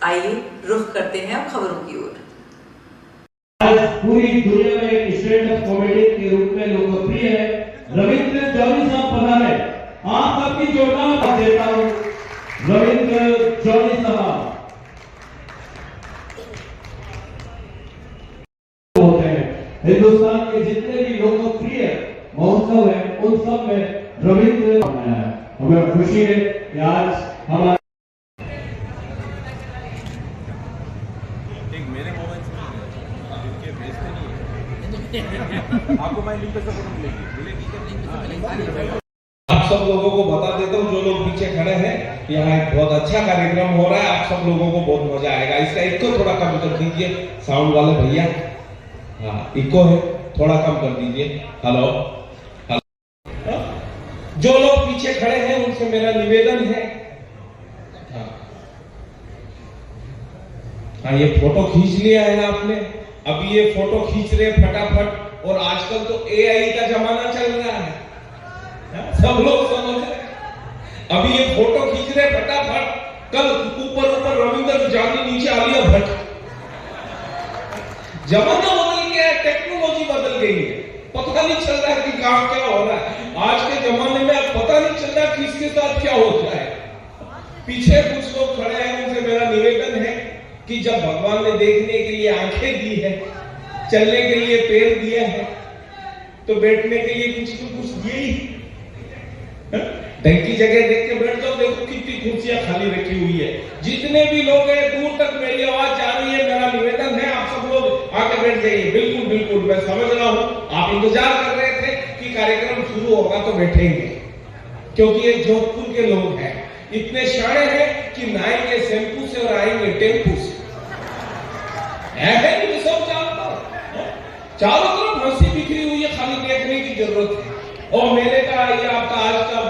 आइए रुख करते हैं अब खबरों की ओर। आज पूरी दुनिया में एक स्टैंड अप कॉमेडी के रूप में लोकप्रिय है। रविंद्र जौहरी साहब पधारे, आप सबकी जोरदार देता हूं। रविंद्र जौहरी साहब होते हैं हिंदुस्तान के जितने भी लोकप्रिय महोत्सव है उन सब में रविंद्र है। हमें खुशी है कि आज हमारे मेरे मोबाइल से भेजते नहीं है। आपको मैं लिंक पे से फोटो मिलेगी। आप सब लोगों को बता देता हूँ, जो लोग पीछे खड़े हैं, यहाँ एक बहुत अच्छा कार्यक्रम हो रहा है। आप सब लोगों को बहुत मजा आएगा। इसका इको थोड़ा कम कर दीजिए, साउंड वाले भैया। हाँ, इको है, थोड़ा कम कर दीजिए। Hello hello. जो लोग पीछे खड़े हैं उनसे मेरा निवेदन है, हाँ ये फोटो खींच लिया है आपने, अब ये फोटो खींच रहे फटाफट। और आजकल तो एआई का जमाना चल रहा है, सब लोग समझ रहे। अभी ये फोटो खींच रहे फटाफट, कल ऊपर ऊपर रविंद्र जानी, नीचे आलिया भट्ट। जमाना बदल गया है, टेक्नोलॉजी बदल गई है, पता नहीं चल रहा है कि कहां क्या हो रहा है। आज के जमाने में अब पता नहीं चल रहा किसके साथ क्या होता है। पीछे कुछ लोग खड़े हैं, उनसे मेरा निवेदन है कि जब भगवान ने देखने के लिए आंखें दी है, चलने के लिए पैर दिया है, तो बैठने के लिए कुछ तो कुछ दिए ही। ढंग की जगह देख के बैठ जाओ। देखो कितनी कुर्सियां खाली रखी हुई है। जितने भी लोग हैं, दूर तक मेरी आवाज जा रही है, मेरा निवेदन है आप सब लोग आके बैठ जाइए। बिल्कुल बिल्कुल, मैं समझ रहा हूं आप इंतजार कर रहे थे कि कार्यक्रम शुरू होगा तो बैठेंगे, क्योंकि ये जोधपुर के लोग हैं, इतने शाणे हैं कि नहाएंगे शैम्पू से और आएंगे टेम्पू से। है सब जानता हूं, चारों तरफ हंसी बिखरी हुई है, खाली देखने की जरूरत है। और मेले का ये आपका आज का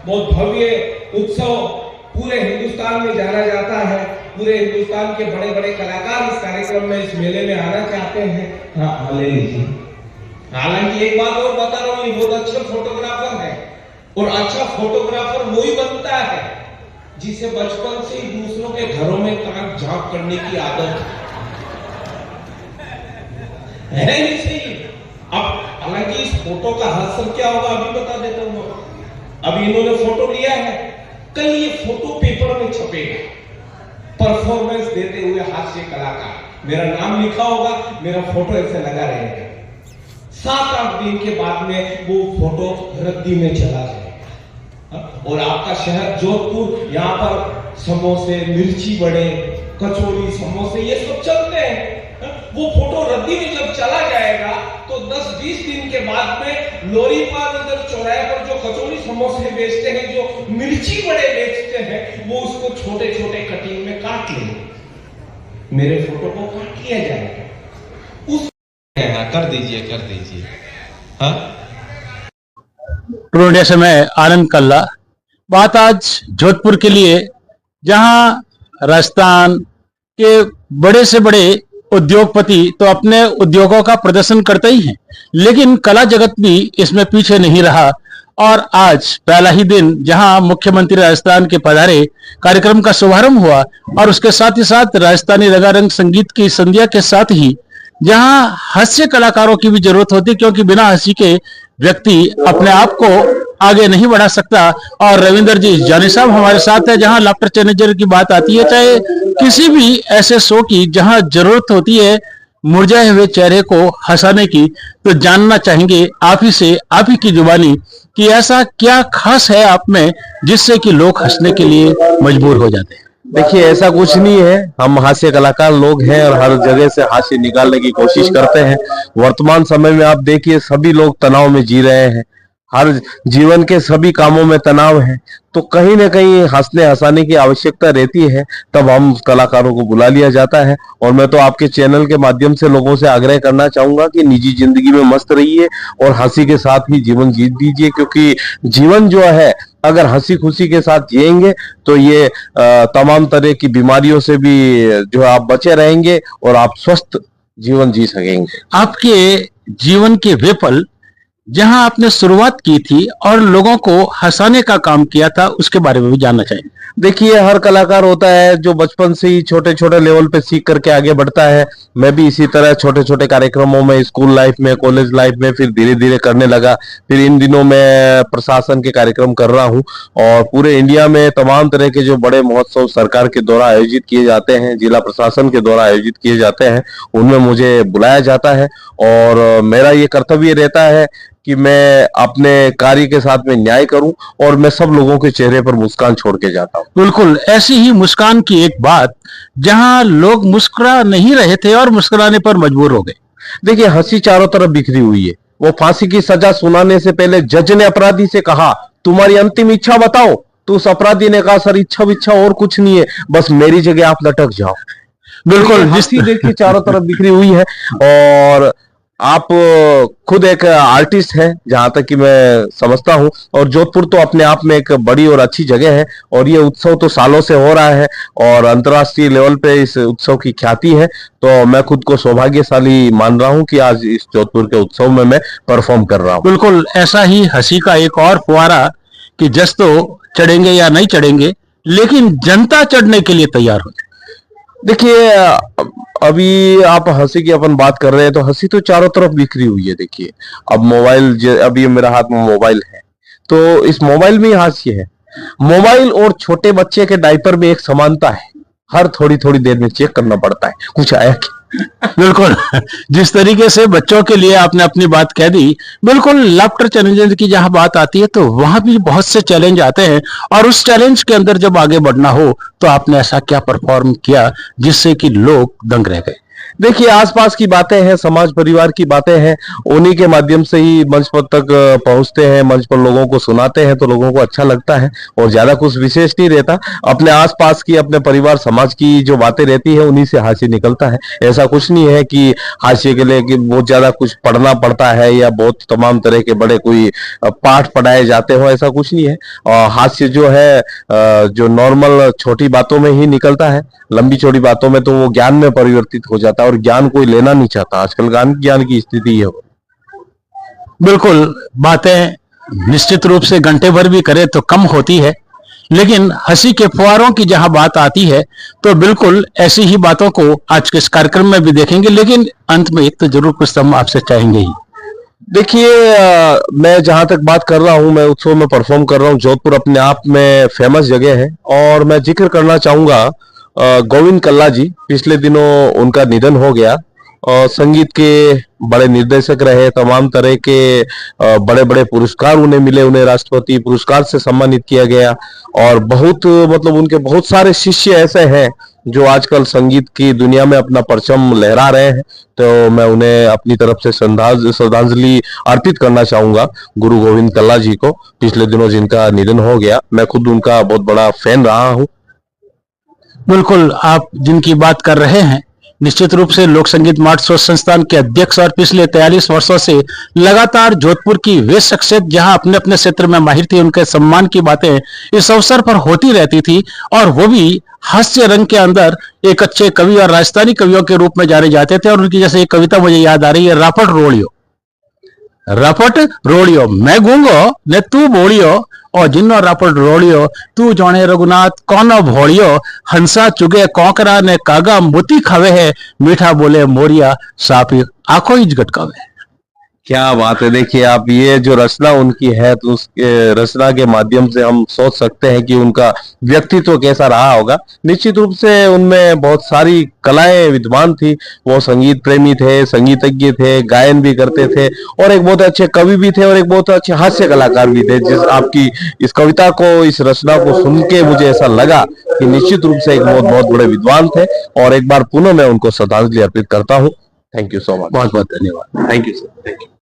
बहुत भव्य उत्सव पूरे हिंदुस्तान में जाना जाता है। पूरे हिंदुस्तान के बड़े बड़े कलाकार इस कार्यक्रम में, इस मेले में आना चाहते हैं। हाँ ले लीजिए। हालांकि एक बात और बता रहा हूँ, ये बहुत अच्छे फोटोग्राफर है, और अच्छा फोटोग्राफर वही बनता है जिसे बचपन से ही दूसरों के घरों में ताक झांक करने की आदत है नहीं सही। अब हालांकि इस फोटो का हासिल क्या होगा अभी बता देता हूं। अभी इन्होंने फोटो लिया है, कल ये फोटो पेपर में छपेगा। परफॉर्मेंस देते हुए हास्य कलाकार, मेरा नाम लिखा होगा, मेरा फोटो ऐसे लगा रहेगा। 7-8 दिन के बाद में वो फोटो रद्दी में चला जाएगा। और आपका शहर जोधपुर, यहाँ पर समोसे, मिर्ची बड़े, कचौड़ी, समोसे ये सब चलते हैं। वो फोटो रद्दी में जब चला जाएगा तो 10-20 दिन के बाद में लोरीपाल इधर चौराहे पर जो कचौड़ी समोसे बेचते हैं, जो मिर्ची बड़े बेचते हैं, वो उसको छोटे छोटे कटिंग में काट लेंगे। मेरे फोटो को काट लिया जाएगा। उस कर दीजिए। हाँ, ट्रू इंडिया से मैं आनंद कल्ला। बात आज जोधपुर के लिए, जहां राजस्थान के बड़े से बड़े उद्योगपति तो अपने उद्योगों का प्रदर्शन करते ही हैं, लेकिन कला जगत भी इसमें पीछे नहीं रहा। और आज पहला ही दिन जहां मुख्यमंत्री राजस्थान के पधारे, कार्यक्रम का शुभारंभ हुआ, और उसके साथ ही साथ राजस्थानी रंगारंग संगीत की संध्या के साथ ही जहां हास्य कलाकारों की भी जरूरत होती, क्योंकि बिना हंसी के व्यक्ति अपने आप को आगे नहीं बढ़ा सकता। और रविंद्र जी जानी साहब हमारे साथ है। जहां लाफ्टर चैलेंजर की बात आती है, चाहे किसी भी ऐसे शो की जहां जरूरत होती है मुरझाए हुए चेहरे को हंसाने की, तो जानना चाहेंगे आप ही से, आप ही की जुबानी, कि ऐसा क्या खास है आप में जिससे कि लोग हंसने के लिए मजबूर हो जाते हैं। देखिए, ऐसा कुछ नहीं है। हम हास्य कलाकार लोग हैं और हर जगह से हास्य निकालने की कोशिश करते हैं। वर्तमान समय में आप देखिए, सभी लोग तनाव में जी रहे हैं, हर जीवन के सभी कामों में तनाव है, तो कहीं ना कहीं हंसने हंसाने की आवश्यकता रहती है, तब हम कलाकारों को बुला लिया जाता है। और मैं तो आपके चैनल के माध्यम से लोगों से आग्रह करना चाहूंगा कि निजी जिंदगी में मस्त रहिए और हंसी के साथ ही जीवन जीत दीजिए, क्योंकि जीवन जो है अगर हंसी खुशी के साथ जिएंगे तो ये तमाम तरह की बीमारियों से भी जो आप बचे रहेंगे और आप स्वस्थ जीवन जी सकेंगे। आपके जीवन के वे पल जहां आपने शुरुआत की थी और लोगों को हंसाने का काम किया था, उसके बारे में भी जानना चाहेंगे। देखिए, हर कलाकार होता है जो बचपन से ही छोटे छोटे लेवल पे सीख करके आगे बढ़ता है। मैं भी इसी तरह छोटे छोटे कार्यक्रमों में, स्कूल लाइफ में, कॉलेज लाइफ में, फिर धीरे धीरे करने लगा। फिर इन दिनों मैं प्रशासन के कार्यक्रम कर रहा हूँ और पूरे इंडिया में तमाम तरह के जो बड़े महोत्सव सरकार के द्वारा आयोजित किए जाते हैं, जिला प्रशासन के द्वारा आयोजित किए जाते हैं, उनमें मुझे बुलाया जाता है और मेरा ये कर्तव्य रहता है कि मैं अपने कार्य के साथ में न्याय करूं और मैं सब लोगों के चेहरे पर मुस्कान छोड़ के जाता हूं। बिल्कुल ऐसी ही मुस्कान की एक बात, जहां लोग मुस्कुरा नहीं रहे थे और मुस्कुराने पर मजबूर हो गए। देखिए, हंसी चारों तरफ बिखरी हुई है। वो फांसी की सजा सुनाने से पहले जज ने अपराधी से कहा, तुम्हारी अंतिम इच्छा बताओ। तो उस अपराधी ने कहा, सर इच्छा और कुछ नहीं है, बस मेरी जगह आप लटक जाओ। बिल्कुल, हंसी देखिए चारों तरफ बिखरी हुई है और आप खुद एक आर्टिस्ट हैं जहां तक कि मैं समझता हूं, और जोधपुर तो अपने आप में एक बड़ी और अच्छी जगह है और ये उत्सव तो सालों से हो रहा है और अंतर्राष्ट्रीय लेवल पे इस उत्सव की ख्याति है। तो मैं खुद को सौभाग्यशाली मान रहा हूं कि आज इस जोधपुर के उत्सव में मैं परफॉर्म कर रहा हूं। बिल्कुल ऐसा ही हंसी का एक और फुहारा कि जज तो चढ़ेंगे या नहीं चढ़ेंगे, लेकिन जनता चढ़ने के लिए तैयार हो जाए। देखिए, अभी आप हंसी की अपन बात कर रहे हैं तो हंसी तो चारों तरफ बिखरी हुई है। देखिए, अब मोबाइल, अभी मेरा हाथ में मोबाइल है तो इस मोबाइल में ही हास्य है। मोबाइल और छोटे बच्चे के डायपर में एक समानता है, हर थोड़ी थोड़ी देर में चेक करना पड़ता है कुछ आया क्या। बिल्कुल, जिस तरीके से बच्चों के लिए आपने अपनी बात कह दी, बिल्कुल लाफ्टर चैलेंज की जहां बात आती है तो वहां भी बहुत से चैलेंज आते हैं और उस चैलेंज के अंदर जब आगे बढ़ना हो तो आपने ऐसा क्या परफॉर्म किया जिससे कि लोग दंग रह गए। देखिए, आसपास की बातें हैं, समाज परिवार की बातें हैं, उन्हीं के माध्यम से ही मंच पर तक पहुंचते हैं, मंच पर लोगों को सुनाते हैं तो लोगों को अच्छा लगता है और ज्यादा कुछ विशेष नहीं रहता। अपने आसपास की, अपने परिवार समाज की जो बातें रहती है उन्हीं से हास्य निकलता है। ऐसा कुछ नहीं है कि हास्य के लिए कि बहुत ज्यादा कुछ पढ़ना पड़ता है या बहुत तमाम तरह के बड़े कोई पाठ पढ़ाए जाते हो, ऐसा कुछ नहीं है। और हास्य जो है जो नॉर्मल छोटी बातों में ही निकलता है, लंबी चौड़ी बातों में तो वो ज्ञान में परिवर्तित हो जाता है और ज्ञान कोई लेना नहीं चाहता। आजकल ज्ञान की स्थिति है। बिल्कुल, बातें निश्चित रूप से घंटे भर भी करे तो कम होती है, लेकिन हंसी के फुहारों की जहां बात आती है तो बिल्कुल ऐसी ही बातों को आज के इस कार्यक्रम में भी देखेंगे, लेकिन अंत में तो जरूर कुछ हम आपसे चाहेंगे ही। देखिए, मैं जहां तक बात कर रहा हूं, मैं उत्सव में परफॉर्म कर रहा हूं। जोधपुर अपने आप में फेमस जगह है और मैं जिक्र करना चाहूंगा गोविंद कल्ला जी। पिछले दिनों उनका निधन हो गया और संगीत के बड़े निर्देशक रहे, तमाम तरह के बड़े बड़े पुरस्कार उन्हें मिले, उन्हें राष्ट्रपति पुरस्कार से सम्मानित किया गया और बहुत मतलब उनके बहुत सारे शिष्य ऐसे हैं जो आजकल संगीत की दुनिया में अपना परचम लहरा रहे हैं। तो मैं उन्हें अपनी तरफ से श्रद्धांजलि अर्पित करना चाहूंगा गुरु गोविंद कल्ला जी को, पिछले दिनों जिनका निधन हो गया। मैं खुद उनका बहुत बड़ा फैन रहा हूं। बिल्कुल, आप जिनकी बात कर रहे हैं निश्चित रूप से लोक संगीत महोत्सव संस्थान के अध्यक्ष और पिछले 43 वर्षों से लगातार जोधपुर की वे शख्सियत जहां अपने अपने क्षेत्र में माहिर थी, उनके सम्मान की बातें इस अवसर पर होती रहती थी और वो भी हास्य रंग के अंदर एक अच्छे कवि और राजस्थानी कवियों के रूप में जाने जाते थे। और उनकी जैसे एक कविता मुझे याद आ रही है, रापट रोड़ियो मैं गूंगो ने तू बोलियो और जिन्नो रापट रोड़ियो तू जाने रघुनाथ कौन भोड़ियो हंसा चुगे कौकरा ने कागा मोती खावे है मीठा बोले मोरिया सापी आंखों ही गटकावे। क्या बात है। देखिए, आप ये जो रचना उनकी है तो उसके रचना के माध्यम से हम सोच सकते हैं कि उनका व्यक्तित्व कैसा रहा होगा। निश्चित रूप से उनमें बहुत सारी कलाएं विद्वान थी। वो संगीत प्रेमी थे, संगीतज्ञ थे, गायन भी करते थे और एक बहुत अच्छे कवि भी थे और एक बहुत अच्छे हास्य कलाकार भी थे। जिस आपकी इस कविता को, इस रचना को सुन के मुझे ऐसा लगा कि निश्चित रूप से एक बहुत बड़े विद्वान थे और एक बार पुनः मैं उनको श्रद्धांजलि अर्पित करता हूँ। Thank you so much. बहुत बहुत धन्यवाद। Thank you sir. Thank you.